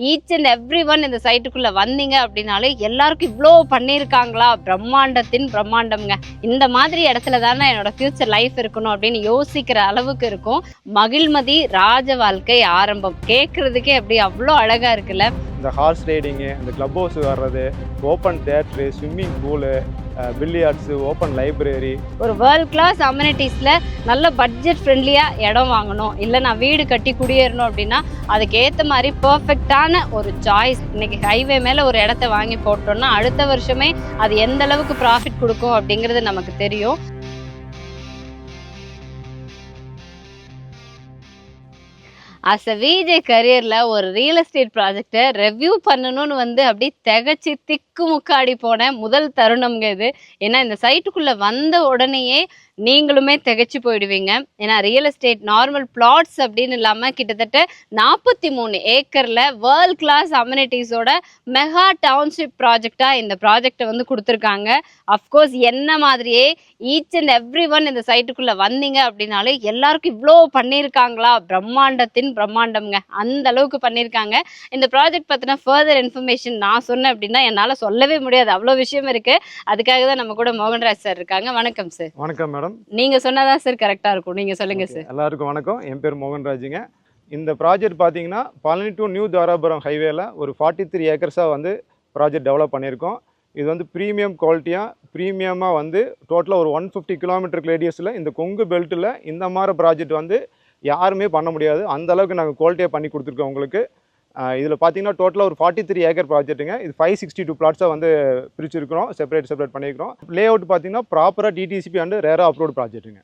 Each and every one இந்த சைட்டுக்குள்ள வந்தீங்க அப்படின்னாலே எல்லாருக்கும் இவ்வளோ பண்ணியிருக்காங்களா, பிரம்மாண்டத்தின் பிரம்மாண்டம்ங்க. இந்த மாதிரி இடத்துல தானே என்னோட ஃபியூச்சர் லைஃப் இருக்கணும் அப்படின்னு யோசிக்கிற அளவுக்கு இருக்கும். மகிழ்மதி ராஜ வாழ்க்கை ஆரம்பம் கேட்கறதுக்கே அப்படி அவ்வளோ அழகா இருக்குல்ல. இந்த ஹார்ஸ் ரைடிங்கு, இந்த கிளப் ஹவுஸ் வர்றது, open theatre, swimming pool, billiards, open library, ஒரு வேர்ல்ட் கிளாஸ் அம்யூனிட்டிஸில் நல்ல பட்ஜெட் ஃப்ரெண்ட்லியாக இடம் வாங்கணும், இல்லை நான் வீடு கட்டி குடியேறணும் அப்படின்னா அதுக்கு ஏற்ற மாதிரி பர்ஃபெக்டான ஒரு சாய்ஸ். இன்னைக்கு ஹைவே மேலே ஒரு இடத்த வாங்கி போட்டோம்னா அடுத்த வருஷமே அது எந்த அளவுக்கு ப்ராஃபிட் கொடுக்கும் அப்படிங்கிறது நமக்கு தெரியும். அஸ் அ விஜே கரியரில் ஒரு ரியல் எஸ்டேட் ப்ராஜெக்டை ரெவ்யூ பண்ணணும்னு அப்படியே திகச்சு திக்கு முக்காடி போன முதல் தருணம்ங்க இது. ஏன்னா இந்த சைட்டுக்குள்ளே வந்த உடனேயே நீங்களுமே திகச்சு போயிடுவீங்க. ஏன்னா ரியல் எஸ்டேட் நார்மல் பிளாட்ஸ் அப்படின்னு இல்லாமல் கிட்டத்தட்ட 43 ஏக்கரில் வேர்ல்ட் கிளாஸ் அம்யூனிட்டிஸோட மெகா டவுன்ஷிப் ப்ராஜெக்டாக இந்த ப்ராஜெக்டை கொடுத்துருக்காங்க. அஃப்கோர்ஸ் என்ன மாதிரியே ஈச் அண்ட் எவ்ரி ஒன் இந்த சைட்டுக்குள்ளே வந்தீங்க அப்படின்னாலே எல்லாருக்கும் இவ்வளோ பண்ணியிருக்காங்களா, பிரம்மாண்டத்தின் பிரம்மாண்டம்ங்க. அந்த அளவுக்கு பண்ணியிருக்காங்க. இந்த ப்ராஜெக்ட் பற்றின ஃபர்தர் இன்ஃபர்மேஷன் நான் சொன்னேன் அப்படின்னா என்னால் சொல்லவே முடியாது, அவ்வளோ விஷயம் இருக்குது. அதுக்காக தான் நம்ம கூட மோகன்ராஜ் சார் இருக்காங்க. வணக்கம் சார். வணக்கம் மேடம். நீங்க சொன்னாதான் சார் கரெக்டா இருக்கும், நீங்க சொல்லுங்க சார். எல்லாருக்கும் வணக்கம். என் பேர் மோகன்ராஜுங்க. இந்த ப்ராஜெக்ட் பார்த்தீங்கன்னா பழனி டு நியூ தாராபுரம் ஹைவேல ஒரு 43 ஏக்கர்ஸாக ப்ராஜெக்ட் டெவலப் பண்ணியிருக்கோம். இது ப்ரீமியம் குவாலிட்டியாக ப்ரீமியமாக டோட்டலாக ஒரு 150 கிலோமீட்டர் ரேடியஸில் இந்த கொங்கு பெல்ட்டில் இந்த மாதிரி ப்ராஜெக்ட் யாருமே பண்ண முடியாது. அந்த அளவுக்கு நாங்கள் குவாலிட்டியாக பண்ணி கொடுத்துருக்கோம் உங்களுக்கு. இதில் பார்த்தீங்கன்னா டோட்டலாக ஒரு 43 ஏக்கர் ப்ராஜெக்ட்டுங்க. இது 562 பிளாட்ஸாக பிரிச்சிருக்கிறோம், செப்பரேட் பண்ணியிருக்கிறோம். லே அவுட் பார்த்தீங்கன்னா ப்ராப்பராக டிடிசிபி அண்ட் ரேரா அப்ரூவ்ட் ப்ராஜெக்ட்டுங்க.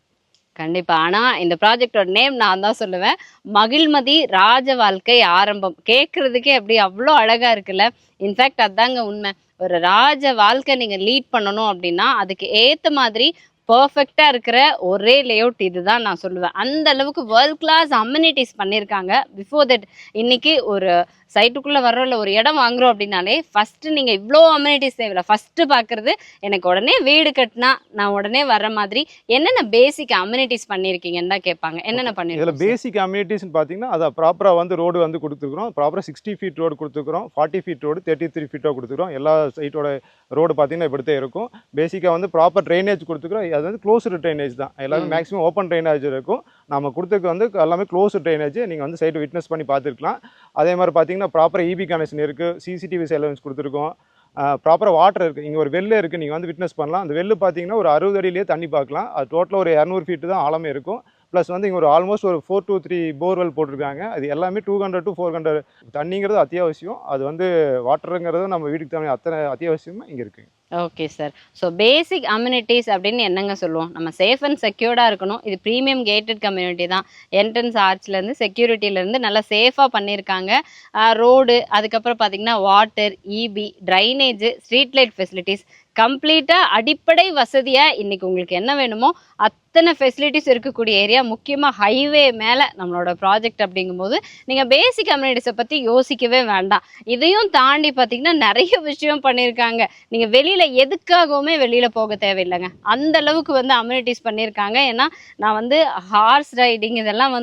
கண்டிப்பா. ஆனா இந்த ப்ராஜெக்டோட நேம் நான் தான் சொல்லுவேன், மகிழ்மதி ராஜ வாழ்க்கை ஆரம்பம். கேட்கறதுக்கே அப்படி அவ்வளோ அழகா இருக்குல்ல. இன்ஃபேக்ட் அதாங்க உண்மை. ஒரு ராஜ வாழ்க்கை நீங்க லீட் பண்ணணும் அப்படின்னா அதுக்கு ஏத்த மாதிரி பர்ஃபெக்டாக இருக்கிற ஒரே லேஅவுட் இதுதான் நான் சொல்லுவேன். அந்த அளவுக்கு வேர்ல்ட் கிளாஸ் அம்யூனிட்டிஸ் பண்ணியிருக்காங்க. பிஃபோர் தட் இன்னைக்கு ஒரு சைட்டுக்குள்ளே வர்றோம், இல்லை ஒரு இடம் வாங்குறோம் அப்படின்னாலே ஃபஸ்ட்டு நீங்கள் இவ்வளோ அம்யூனிட்டிஸ் தேவையில்ல. ஃபஸ்ட்டு பார்க்குறது எனக்கு உடனே வீடு கட்டினா நான் உடனே வர்ற மாதிரி என்னென்ன பேசிக் அம்யூனிட்டிஸ் பண்ணியிருக்கீங்கன்னு தான் கேட்பாங்க. என்னென்ன பண்ணியிருக்கோம் இதில் பேசிக் அம்யூனிட்டிஸ்னு பார்த்தீங்கன்னா அதை ப்ராப்பராக ரோடு கொடுத்துருக்குறோம். ப்ராப்பராக 60 ஃபீட் ரோடு கொடுத்துருக்குறோம், 40 ஃபீட் ரோடு, 33 ஃபீட்டாக கொடுத்துருக்குறோம். எல்லா சைட்டோட ரோடு பார்த்தீங்கன்னா இப்படித்தான் இருக்கும். பேசிக்காக ப்ராப்பர் ட்ரைனேஜ் கொடுத்துருக்குறோம். அது க்ளோஸ்டு ட்ரைனேஜ் தான். எல்லாமே மேக்ஸிமம் ஓப்பன் ட்ரைனேஜ் இருக்கும். நம்ம கொடுத்துருக்கு எல்லாமே க்ளோஸ்டு ட்ரைனேஜ். நீங்கள் சைட்டை விட்னஸ் பண்ணி பார்த்துருக்கலாம். அதே மாதிரி பார்த்தீங்கன்னா ப்ராப்பராக இபி கனெக்ஷன் இருக்குது, சிசிடிவி சர்வேலன்ஸ் கொடுத்துருக்கோம், ப்ராப்பராக வாட்டர் இருக்குது. இங்கே ஒரு வெள்ளு இருக்குது, நீங்கள் விட்னஸ் பண்ணலாம். அந்த வெள்ளு பார்த்தீங்கன்னா ஒரு 60 அடியிலேயே தண்ணி பார்க்கலாம். அது டோட்டலாக ஒரு 200 ஃபீட்டு தான் ஆழமே இருக்கும். ப்ளஸ் இங்கே ஒரு ஆல்மோஸ்ட் ஒரு 4 to 3 போர்வெல் போட்டிருக்காங்க. அது எல்லாமே 200 to 400. தண்ணிங்கிறது அத்தியாவசியம். அது வாட்டருங்கிறது நம்ம வீட்டுக்கு தேவை அத்தனை அத்தியாவசியமாக இங்கே இருக்குங்க. Okay sir. So basic amenities அப்படின்னு என்னங்க சொல்லுவோம்? நம்ம சேஃப் அண்ட் செக்யூர்டாக இருக்கணும். இது ப்ரீமியம் கேட்டட் கம்யூனிட்டி தான். என்ட்ரன்ஸ் ஆர்ச்லேருந்து செக்யூரிட்டிலேருந்து நல்லா சேஃபாக பண்ணியிருக்காங்க. ரோடு, அதுக்கப்புறம் பார்த்தீங்கன்னா water, EB, drainage, street light facilities கம்ப்ளீட்டாக அடிப்படை வசதியாக இன்றைக்கி உங்களுக்கு என்ன வேணுமோ அத்தனை ஃபெசிலிட்டிஸ் இருக்கக்கூடிய ஏரியா. முக்கியமாக ஹைவே மேலே நம்மளோட ப்ராஜெக்ட் அப்படிங்கும்போது நீங்கள் பேசிக் கம்யூனிட்டிஸை பற்றி யோசிக்கவே வேண்டாம். இதையும் தாண்டி பார்த்தீங்கன்னா நிறைய விஷயம் பண்ணியிருக்காங்க. நீங்கள் வெளியில் எதுக்காகவுமே வெளியில் போக தேவையில்லைங்க. அந்த அளவுக்கு அம்யூனிட்டிஸ் பண்ணியிருக்காங்க. ஏன்னா நான் ஹார்ஸ் ரைடிங் இதெல்லாம்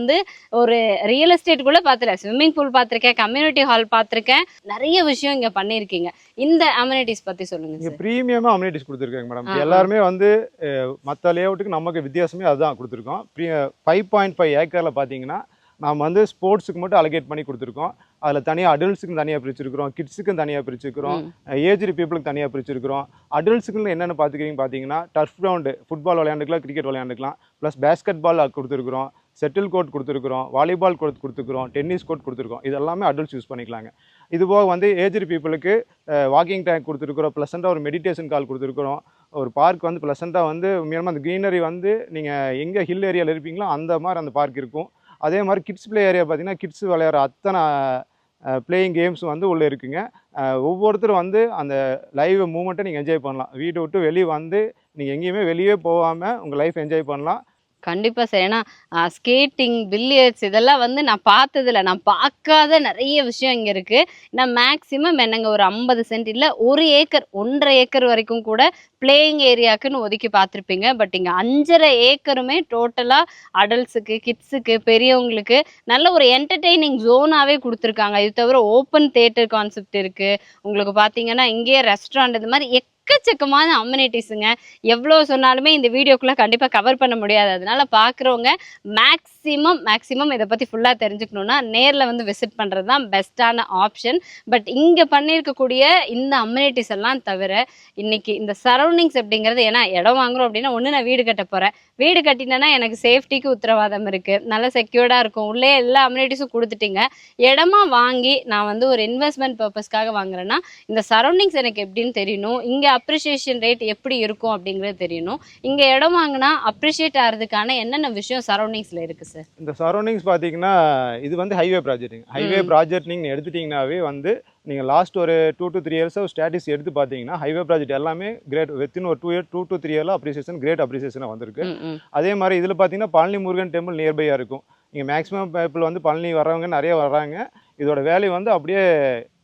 ஒரு ரியல் எஸ்டேட்டுக்குள்ளே பார்த்துருக்கேன், ஸ்விம்மிங் பூல் பார்த்துருக்கேன், கம்யூனிட்டி ஹால் பார்த்துருக்கேன், நிறைய விஷயம் இங்கே பண்ணியிருக்கீங்க. இந்த அம்யூனிட்டிஸ் பற்றி சொல்லுங்கள். ப்ரீமியமாக அம்யூனிட்டிஸ் கொடுத்துருக்காங்க மேடம். எல்லாருமே மற்ற லேஅவுட்டுக்கு நமக்கு வித்தியாசமே அதுதான் கொடுத்துருக்கோம். 5.5 ஏக்கரில் பார்த்தீங்கன்னா நாம் ஸ்போர்ட்ஸுக்கு மட்டும் அலோகேட் பண்ணி கொடுத்துருக்கோம். அதில் தனியாக அடல்ட்ஸுக்கும் தனியாக பிரிச்சிருக்கிறோம், கிட்ஸுக்கும் தனியாக பிரிச்சிருக்கிறோம், ஏஜ்டு பீப்புளுக்கு தனியாக பிரிச்சிருக்கிறோம். அடல்ட்ஸுக்குன்னு என்னென்னு பார்த்தீங்கன்னா டர்ஃப் கிரவுண்டு, ஃபுட்பால் விளையாண்டுக்கலாம், கிரிக்கெட் விளையாண்டுக்கலாம், ப்ளஸ் பேஸ்கெட் பால் கொடுத்துருக்குறோம், செட்டில் கோர்ட் கொடுத்துருக்குறோம், வாலிபால் கொடுத்துருக்குறோம், டென்னிஸ் கோர்ட் கொடுத்துருக்கோம். இது எல்லாமே அடல்ட்ஸ் யூஸ் பண்ணிக்கலாங்க. இதுபோக ஏஜ்டு பீப்புளுக்கு வாக்கிங் டேங்க் கொடுத்துருக்குறோம், ப்ளசண்ட்டாக ஒரு மெடிடேஷன் கால் கொடுத்துருக்குறோம், ஒரு பார்க் ப்ளசண்ட்டாக மீனமாக அந்த க்ரீனரி நீங்கள் எங்கே ஹில் ஏரியாவில் இருப்பீங்களோ அந்த மாதிரி அந்த பார்க் இருக்கும். அதே மாதிரி கிட்ஸ் ப்ளே ஏரியா பார்த்தீங்கன்னா கிட்ஸ் விளையாடுற அத்தனை பிளேயிங் கேம்ஸ் உள்ளே இருக்குங்க. ஒவ்வொருத்தரும் அந்த லைவ் மூமெண்ட்டை நீங்கள் என்ஜாய் பண்ணலாம். வீட்டை விட்டு வெளியே நீங்கள் எங்கேயுமே வெளியே போகாமல் உங்கள் லைஃப் என்ஜாய் பண்ணலாம். கண்டிப்பா சார். ஏன்னா ஸ்கேட்டிங், பில்லியர்ட்ஸ் இதெல்லாம் வந்து நான் பார்த்ததில்ல. நான் பார்க்காத நெறைய விஷயம் இங்க இருக்கு. நான் மேக்ஸிமம் என்னங்க ஒரு 50 சென்ட் இல்ல 1 ஏக்கர், 1 1/2 ஏக்கர் வரைக்கும் கூட பிளேயிங் ஏரியாக்குன்னு ஒதுக்கி பார்த்துருப்பீங்க. பட் இங்க 5 1/2 ஏக்கருமே டோட்டலா அடல்ட்ஸுக்கு, கிட்ஸுக்கு, பெரியவங்களுக்கு நல்ல ஒரு என்டர்டெய்னிங் ஜோனாவே குடுத்துருக்காங்க. இது தவிர ஓப்பன் தியேட்டர் கான்செப்ட் இருக்கு. உங்களுக்கு பார்த்தீங்கன்னா, இங்கேயே ரெஸ்டாரண்ட் இந்த மாரி எக்கச்சக்கமான அம்யூனிட்டீஸுங்க. எவ்வளோ சொன்னாலுமே இந்த வீடியோக்குள்ள கண்டிப்பா கவர் பண்ண முடியாது. அதனால பார்க்குறவங்க மேக்ஸிமம் இத பத்தி ஃபுல்லா தெரிஞ்சுக்கணும்னா, நேர்ல வந்து விசிட் பண்றது தான் பெஸ்ட்டான ஆப்ஷன். பட் இங்க பண்ணியிருக்கக்கூடிய இந்த அம்யூனிட்டீஸ் எல்லாம் தவிர, இன்னைக்கு இந்த சரவுண்டிங்ஸ் அப்படிங்கிறது ஏன்னா இடம் வாங்குறோம் அப்படின்னா, ஒண்ணு நான் வீடு கட்ட போறேன். வீடு கட்டினேன்னா எனக்கு சேஃப்டிக்கு உத்தரவாதம் இருக்கு. நல்ல செக்யூர்டா இருக்கும். உள்ளே எல்லா அம்யூனிட்டீஸும் குடுத்துட்டீங்க. இடமா வாங்கி நான் வந்து ஒரு இன்வெஸ்ட்மென்ட் பர்ப்பஸ்க்காக வாங்குறேன்னா, இந்த சரவுண்டிங்ஸ் எனக்கு எப்படின்னு தெரியணும். இங்க அப்ரிசியேஷன் ரேட் எப்படி இருக்கும் அப்படிங்கிறது தெரியணும். இங்க இடம் வாங்குனா அப்ரிஷியேட் ஆறதுக்கான என்னென்ன விஷயம் சரவுண்டிங்ஸ்ல இருக்கு சார்? இந்த சரௌண்டிங்ஸ் பார்த்தீங்கன்னா, இது வந்து ஹைவே ப்ராஜெக்ட்டுங்க. ஹைவே ப்ராஜெக்ட் நீங்க எடுத்துட்டீங்கன்னாவே வந்து, நீங்க லாஸ்ட் ஒரு 2 to 3 இயர்ஸா ஸ்டாட்டிஸ் எடுத்து பார்த்தீங்கன்னா, ஹைவே ப்ராஜெக்ட் எல்லாமே கிரேட் வித்தின் ஒரு 2 to 3 இயர்ல அப்ரிசியேஷன் கிரேட் அப்ரிசியேஷனா வந்திருக்கு. ம், ம். அதே மாரி இதில பார்த்தீங்கன்னா, பழனி முருகன் டெம்பிள் நியர்பையா இருக்கும். இங்க மேக்ஸிமம் பீப்பிள் வந்து பழனி வர்றவங்க நெறைய வர்றாங்க. இதோட வேல்யூ வந்து அப்படியே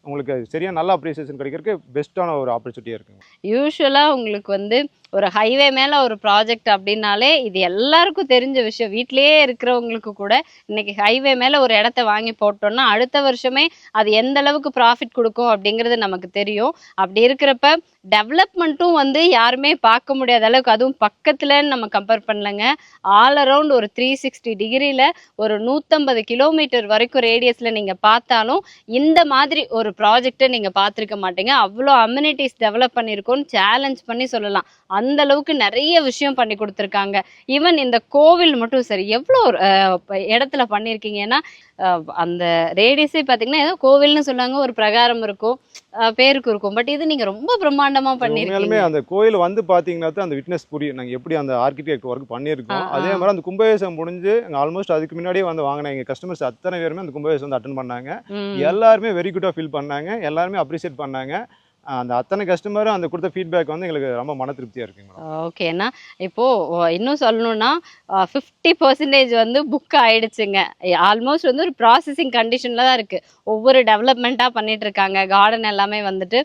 உங்களுக்கு சரியா நல்ல அப்ரிசியேஷன் கிடைக்கிறதுக்கு பெஸ்ட்டான ஒரு ஆப்பர்ச்சுனிட்டியா இருக்குங்க. யூசுவலா உங்களுக்கு வந்து ஒரு ஹைவே மேல ஒரு ப்ராஜெக்ட் அப்படின்னாலே இது எல்லாருக்கும் தெரிஞ்ச விஷயம். வீட்டிலேயே இருக்கிறவங்களுக்கு கூட இன்னைக்கு ஹைவே மேல ஒரு இடத்த வாங்கி போட்டோம்னா அடுத்த வருஷமே அது எந்த அளவுக்கு ப்ராஃபிட் கொடுக்கும் அப்படிங்கிறது நமக்கு தெரியும். அப்படி இருக்கிறப்ப டெவலப்மெண்ட்டும் வந்து யாருமே பார்க்க முடியாத அளவுக்கு அதுவும் பக்கத்துலன்னு நம்ம கம்பேர் பண்ணலங்க. ஆல் அரவுண்ட் ஒரு 360 டிகிரில ஒரு 150 கிலோமீட்டர் வரைக்கும் ரேடியஸ்ல நீங்க பார்த்தாலும் இந்த மாதிரி ஒரு ப்ராஜெக்ட்டை நீங்க பார்த்துருக்க மாட்டீங்க. அவ்வளோ அம்யூனிட்டிஸ் டெவலப் பண்ணியிருக்கோன்னு சேலஞ்ச் பண்ணி சொல்லலாம். அந்த அளவுக்கு நிறைய விஷயம் பண்ணி கொடுத்துருக்காங்க. ஈவன் இந்த கோவில் மட்டும் சரி எவ்வளோ இடத்துல பண்ணியிருக்கீங்க. ஏன்னா அந்த ரேடியஸே பார்த்தீங்கன்னா ஏதோ கோவில்னு சொன்னாங்க ஒரு பிரகாரம் இருக்கும் பேருக்கு இருக்கும். பட் இது நீங்க ரொம்ப பிரம்மாண்டமா உண்மையாலுமே பண்ணியிருக்கீங்க. அந்த கோயில் வந்து பார்த்தீங்கன்னா தான் அந்த விட்னஸ் புரியும். நாங்க எப்படி அந்த ஆர்க்கிடெக்ட் ஒர்க் ஆ, பண்ணியிருக்கோம். ஆ. அதே மாரி அந்த கும்பாபிஷேகம் முடிஞ்சு ஆல்மோஸ்ட் அதுக்கு முன்னாடியே வந்து வாங்குன எங்க கஸ்டமர்ஸ் அத்தனை பேருமே அந்த கும்பாபிஷேகம் வந்து அட்டெண்ட் பண்ணாங்க. ம். எல்லாருமே வெரி குட்டா ஃபீல் பண்ணாங்க. எல்லாருமே அப்ரிஷியேட் பண்ணாங்க. அந்த அத்தனை கஸ்டமரும் அந்த குடுத்த ஃபீட்பேக் வந்து எங்களுக்கு ரொம்ப மன திருப்தியா இருக்குங்க மேடம். ஓகேன்னா இப்போ இன்னும் சொல்லணும்னா 50% வந்து புக் ஆயிடுச்சுங்க. ஆல்மோஸ்ட் வந்து ஒரு ப்ராசஸிங் கண்டிஷன்ல தான் இருக்கு. ஒவ்வொரு டெவலப்மெண்ட்டா பண்ணிட்டு இருக்காங்க. கார்டன் எல்லாமே வந்துட்டு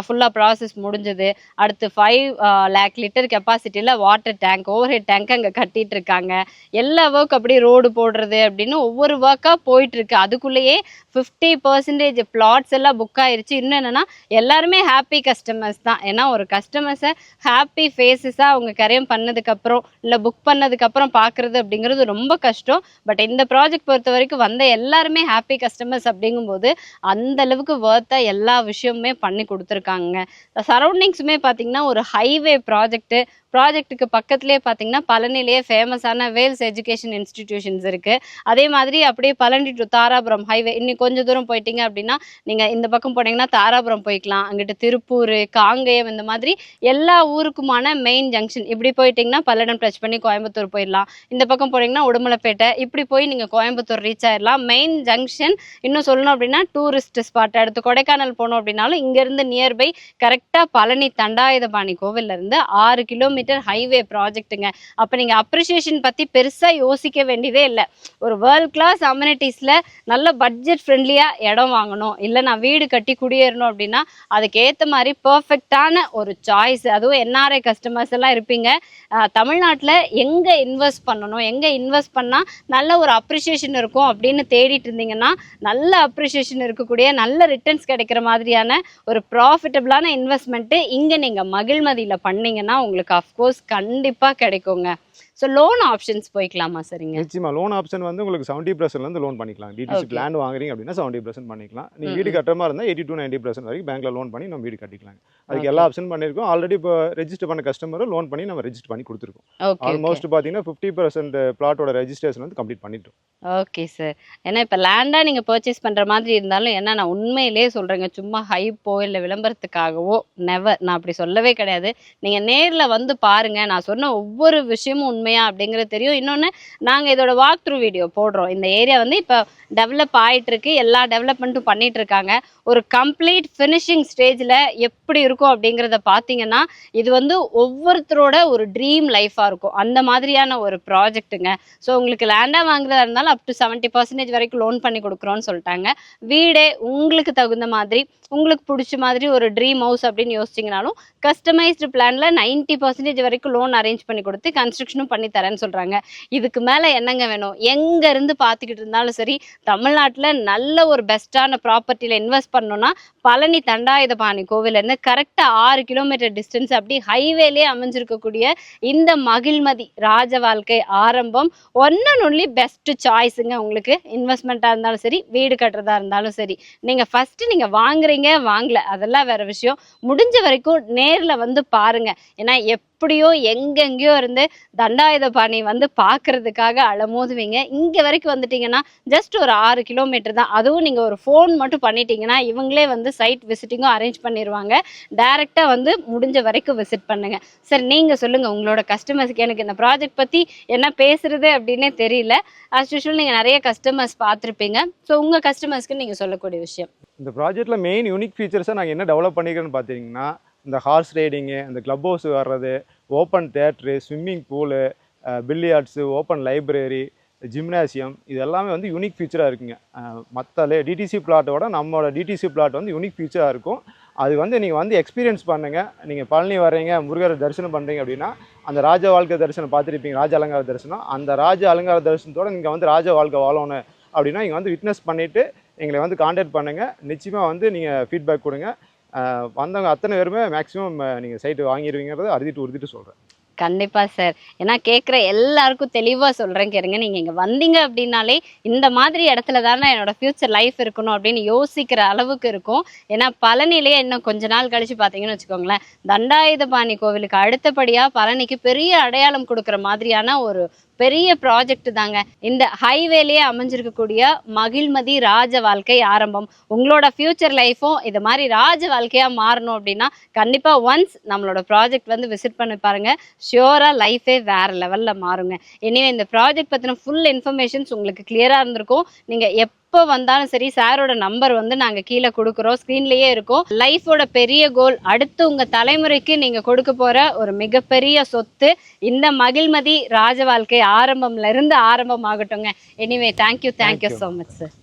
ஃபுல்லா ப்ராசஸ் முடிஞ்சது. அடுத்து 5 லேக் லிட்டர் கெப்பாசிட்டில water tank, overhead tank அங்க கட்டிட்டு இருக்காங்க. எல்லா ஒர்க் அப்படியே ரோடு போடுறது அப்படின்னு ஒவ்வொரு ஒர்க்கா போயிட்டு இருக்கு. அதுக்குள்ளேயே 50% பிளாட்ஸ் எல்லாம் புக் ஆயிருச்சு. இன்னும் என்னன்னா எல்லாருமே ஹாப்பி கஸ்டமர்ஸ் தான். ஏன்னா ஒரு கஸ்டமர்ஸை ஹாப்பி ஃபேஸஸா அவங்க கரையம் பண்ணதுக்கு அப்புறம் இல்ல புக் பண்ணதுக்கு அப்புறம் பாக்குறது அப்படிங்கிறது ரொம்ப கஷ்டம். பட் இந்த ப்ராஜெக்ட் பொறுத்த வரைக்கும் வந்த எல்லாருமே ஹாப்பி கஸ்டமர்ஸ் அப்படிங்கும்போது அந்த அளவுக்கு வர்த்தா எல்லா விஷயமுமே பண்ணி கொடுத்துருக்காங்க. சரௌண்டிங்ஸுமே பார்த்தீங்கன்னா ஒரு ஹைவே ப்ராஜெக்ட்டுக்கு பக்கத்துலேயே பார்த்தீங்கன்னா பழனிலேயே ஃபேமஸான வேல்ஸ் எஜுகேஷன் இன்ஸ்டிடியூஷன்ஸ் இருக்கு. அதே மாதிரி அப்படியே பழனி டு தாராபுரம் ஹைவே இன்னும் கொஞ்சம் தூரம் போயிட்டீங்க அப்படின்னா நீங்க இந்த பக்கம் போனீங்கன்னா தாராபுரம் போய்க்கலாம். அங்கிட்டு திருப்பூர், காங்கேயம் இந்த மாதிரி எல்லா ஊருக்குமான மெயின் ஜங்ஷன் இப்படி போயிட்டீங்கன்னா பல்லடம் டச் பண்ணி கோயம்புத்தூர் போயிடலாம். இந்த பக்கம் போனீங்கன்னா உடுமலைப்பேட்டை இப்படி போய் நீங்க கோயம்புத்தூர் ரீச் ஆயிடலாம். மெயின் ஜங்ஷன் இன்னும் சொல்லணும் அப்படின்னா டூரிஸ்ட் ஸ்பாட் அடுத்து கொடைக்கானல் போனோம் அப்படின்னாலும் இங்கேருந்து நியர்பை கரெக்டாக பழனி தண்டாயுதபாணி கோவில்ல இருந்து 6 கிலோமீட்டர் ஹைவே ப்ராஜெக்ட்டுங்க. அப்போ நீங்கள் அப்ரிசியேஷன் பற்றி பெருசாக யோசிக்க வேண்டியதே இல்லை. ஒரு வேர்ல்ட் கிளாஸ் அம்யூனிட்டிஸில் நல்ல பட்ஜெட் ஃப்ரெண்ட்லியாக இடம் வாங்கணும் இல்லை நான் வீடு கட்டி குடியேறணும் அப்படின்னா அதுக்கு ஏற்ற மாதிரி பர்ஃபெக்டான ஒரு சாய்ஸ். அதுவும் என்ஆர்ஐ கஸ்டமர்ஸ் எல்லாம் இருப்பீங்க. தமிழ்நாட்டில் எங்கே இன்வெஸ்ட் பண்ணணும், எங்கே இன்வெஸ்ட் பண்ணால் நல்ல ஒரு அப்ரிசியேஷன் இருக்கும் அப்படின்னு தேடிட்டு இருந்தீங்கன்னா நல்ல அப்ரிசியேஷன் இருக்கக்கூடிய நல்ல ரிட்டர்ன்ஸ் கிடைக்கிற மாதிரியான ஒரு ப்ராஃபிட்டபிளான இன்வெஸ்ட்மெண்ட்டு இங்கே நீங்கள் மகிழ்மதியில் பண்ணீங்கன்னா உங்களுக்கு அஃப்கோர்ஸ் கண்டிப்பாக கிடைக்குங்க. ஸோ லோன் ஆப்ஷன்ஸ் போய்க்கலாமா சரிங்க? நிச்சயமா லோன் ஆப்ஷன் வந்து உங்களுக்கு 70% லோன் பண்ணிக்கலாம். DTC okay. லேண்ட் வாங்குறீங்க அப்படின்னா 70% பண்ணிக்கலாம். நீங்க ம், வீடு ம். கட்டுற மாதிரி இருந்தால் 80 to 90% வரைக்கும் பேங்க்ல லோன் பண்ணி நம்ம வீடு கட்டிக்கலாம். அதுக்கு ஓகே எல்லா ஆப்ஷன் பண்ணியிருக்கோம். ஆல்ரெடி இப்போ ரெஜிஸ்டர் பண்ண கஸ்டமரும் லோன் பண்ணி நம்ம ரெஜிஸ்டர் பண்ணி கொடுத்துருக்கோம். ஓகே ஓகே ஆல்மோஸ்ட் பார்த்தீங்கன்னா 50% பிளாட்டோட ரெஜிஸ்ட்ரேஷன் வந்து கம்ப்ளீட் பண்ணிட்டோம். Okay sir. ஏன்னா இப்போ லேண்டாக நீங்கள் பர்ச்சேஸ் பண்ணுற மாதிரி இருந்தாலும் ஏன்னா நான் உண்மையிலேயே சொல்கிறேங்க சும்மா ஹைப்போ இல்லை விளம்பரத்துக்காகவோ நெவர் நான் அப்படி சொல்லவே கிடையாது. நீங்கள் நேரில் வந்து பாருங்கள். நான் சொன்ன ஒவ்வொரு விஷயமும் உண்மையாக உண்மையா அப்படிங்கிறது தெரியும். இன்னொன்று, நாங்கள் இதோட வாக் த்ரூ வீடியோ போடுறோம். இந்த ஏரியா வந்து இப்போ டெவலப் ஆயிட்டு இருக்கு, எல்லா டெவலப்மெண்ட்டும் பண்ணிட்டு இருக்காங்க. ஒரு கம்ப்ளீட் ஃபினிஷிங் ஸ்டேஜில் எப்படி இருக்கும் அப்படிங்கிறத பார்த்தீங்கன்னா இது வந்து ஒவ்வொருத்தரோட ஒரு ட்ரீம் லைஃபாக இருக்கும். அந்த மாதிரியான ஒரு ப்ராஜெக்ட்டுங்க. ஸோ உங்களுக்கு லேண்டாக வாங்குறதா இருந்தாலும் அப் டு 70% வரைக்கும் லோன் பண்ணி கொடுக்குறோன்னு சொல்லிட்டாங்க. வீடே உங்களுக்கு தகுந்த மாதிரி, உங்களுக்கு பிடிச்ச மாதிரி ஒரு ட்ரீம் ஹவுஸ் அப்படின்னு யோசிச்சிங்கனாலும் கஸ்டமைஸ்டு பிளானில் 90% வரைக்கும் லோன் அரேஞ்ச் பண்ணி கொடுத்து கன்ஸ்ட்ரக்ஷனும் பண்ணி தரேன்னு சொல்கிறாங்க. இதுக்கு மேலே என்னங்க வேணும்? எங்கேருந்து பார்த்துக்கிட்டு இருந்தாலும் சரி, தமிழ்நாட்டில் நல்ல ஒரு பெஸ்ட்டான ப்ராப்பர்ட்டியில் இன்வெஸ்ட் பண்ணோன்னா பழனி தண்டாயுதபாணி கோவிலேருந்து கரெக்டாக 6 கிலோமீட்டர் டிஸ்டன்ஸ் அப்படி ஹைவேலே அமைஞ்சிருக்கக்கூடிய இந்த மகிழ்மதி ராஜ வாழ்க்கை ஆரம்பம் ஒன் அண்ட் ஒன்லி பெஸ்ட் சாய்ஸுங்க. உங்களுக்கு இன்வெஸ்ட்மெண்ட்டாக இருந்தாலும் சரி, வீடு கட்டுறதா இருந்தாலும் சரி, நீங்கள் ஃபஸ்ட்டு நீங்கள் வாங்குறீங்க வாங்கல அதெல்லாம் வேற விஷயம். முடிஞ்ச வரைக்கும் நேரில் வந்து பாருங்க. ஏன்னா எப்படியோ எங்கெங்கேயோ இருந்து தண்டாயுதபாணி வந்து பார்க்கறதுக்காக அலமோதுவீங்க. இங்கே வரைக்கும் வந்துட்டீங்கன்னா ஜஸ்ட் ஒரு 6 கிலோமீட்டர் தான். அதுவும் நீங்கள் ஒரு ஃபோன் மட்டும் பண்ணிட்டீங்கன்னா இவங்களே வந்து சைட் விசிட்டிங்கும் அரேஞ்ச் பண்ணிடுவாங்க. டைரெக்டாக வந்து முடிஞ்ச வரைக்கும் விசிட் பண்ணுங்க. சரி, நீங்கள் சொல்லுங்கள் உங்களோட கஸ்டமர்ஸ்க்கு. எனக்கு இந்த ப்ராஜெக்ட் பற்றி என்ன பேசுறது அப்படின்னே தெரியல. ஆஸ் யூஷுவல் நீங்கள் நிறைய கஸ்டமர்ஸ் பார்த்துருப்பீங்க. ஸோ உங்கள் கஸ்டமர்ஸ்க்கு நீங்கள் சொல்லக்கூடிய விஷயம். இந்த ப்ராஜெக்ட்டில் மெயின் யூனிக் ஃபீச்சர்ஸை நாங்கள் என்ன டெவலப் பண்ணிக்கிறோன்னு பார்த்தீங்கன்னா, இந்த ஹார்ஸ் ரைடிங்கு, இந்த கிளப் ஹவுஸ் வர்றது, open theatre, swimming pool, billiards, open library, gymnasium, இது எல்லாமே வந்து யூனிக் ஃபீச்சராக இருக்குங்க. மற்ற டிடிசி பிளாட்டோட நம்மளோட டிடிசி பிளாட் வந்து யூனிக் ஃபீச்சராக இருக்கும். அது வந்து நீங்கள் வந்து எக்ஸ்பீரியன்ஸ் பண்ணுங்கள். நீங்கள் பழனி வர்றீங்க, முருகரை தரிசனம் பண்ணுறீங்க அப்படின்னா அந்த ராஜ வாழ்க்கை தரிசனம் பார்த்துருப்பீங்க, ராஜ அலங்கார தரிசனம். அந்த ராஜ அலங்கார தரிசனத்தோடு நீங்கள் வந்து ராஜ வாழ்க்கை வாழணும் அப்படின்னா இங்கே வந்து விட்னஸ் பண்ணிவிட்டு எங்களை வந்து காண்டாக்ட் பண்ணுங்கள். நிச்சயமாக வந்து நீங்கள் ஃபீட்பேக் கொடுங்க. வந்தவங்க அத்தனை பேருமே மேக்ஸிமம் நீங்கள் சைட்டு வாங்கிடுவீங்கிறத உறுதிட்டு சொல்கிறேன். கண்டிப்பா சார். ஏன்னா கேட்குற எல்லாருக்கும் தெளிவா சொல்றேன் கேளுங்க. நீங்க இங்க வந்தீங்க அப்படின்னாலே இந்த மாதிரி இடத்துல தானே என்னோட ஃபியூச்சர் லைஃப் இருக்கணும் அப்படின்னு யோசிக்கிற அளவுக்கு இருக்கும். ஏன்னா பழனிலேயே இன்னும் கொஞ்ச நாள் கழிச்சு பார்த்தீங்கன்னு வச்சுக்கோங்களேன், தண்டாயுதபாணி கோவிலுக்கு அடுத்தபடியா பழனிக்கு பெரிய அடையாளம் கொடுக்குற மாதிரியான ஒரு பெரிய ப்ராஜெக்ட் தாங்க இந்த ஹைவேலேயே அமைஞ்சிருக்கக்கூடிய மகிழ்மதி ராஜ வாழ்க்கை ஆரம்பம். உங்களோட ஃபியூச்சர் லைஃப்பும் இது மாதிரி ராஜ வாழ்க்கையா மாறணும் அப்படின்னா கண்டிப்பா ஒன்ஸ் நம்மளோட ப்ராஜெக்ட் வந்து விசிட் பண்ணி பாருங்க. ஷியோரா லைஃபே வேற லெவல்ல மாறுங்க. இனிமே இந்த ப்ராஜெக்ட் பத்தின ஃபுல் இன்ஃபர்மேஷன்ஸ் உங்களுக்கு கிளியரா இருந்திருக்கும். நீங்க எப்போ வந்தாலும் சரி, சாரோட நம்பர் வந்து நாங்கள் கீழே கொடுக்குறோம், ஸ்க்ரீன்லேயே இருக்கும். லைஃபோட பெரிய கோல், அடுத்து உங்கள் தலைமுறைக்கு நீங்கள் கொடுக்க போகிற ஒரு மிகப்பெரிய சொத்து இந்த மகிழ்மதி ராஜ வாழ்க்கை ஆரம்பம்ல இருந்து ஆரம்பமாகட்டுங்க. Anyway thank you so much sir.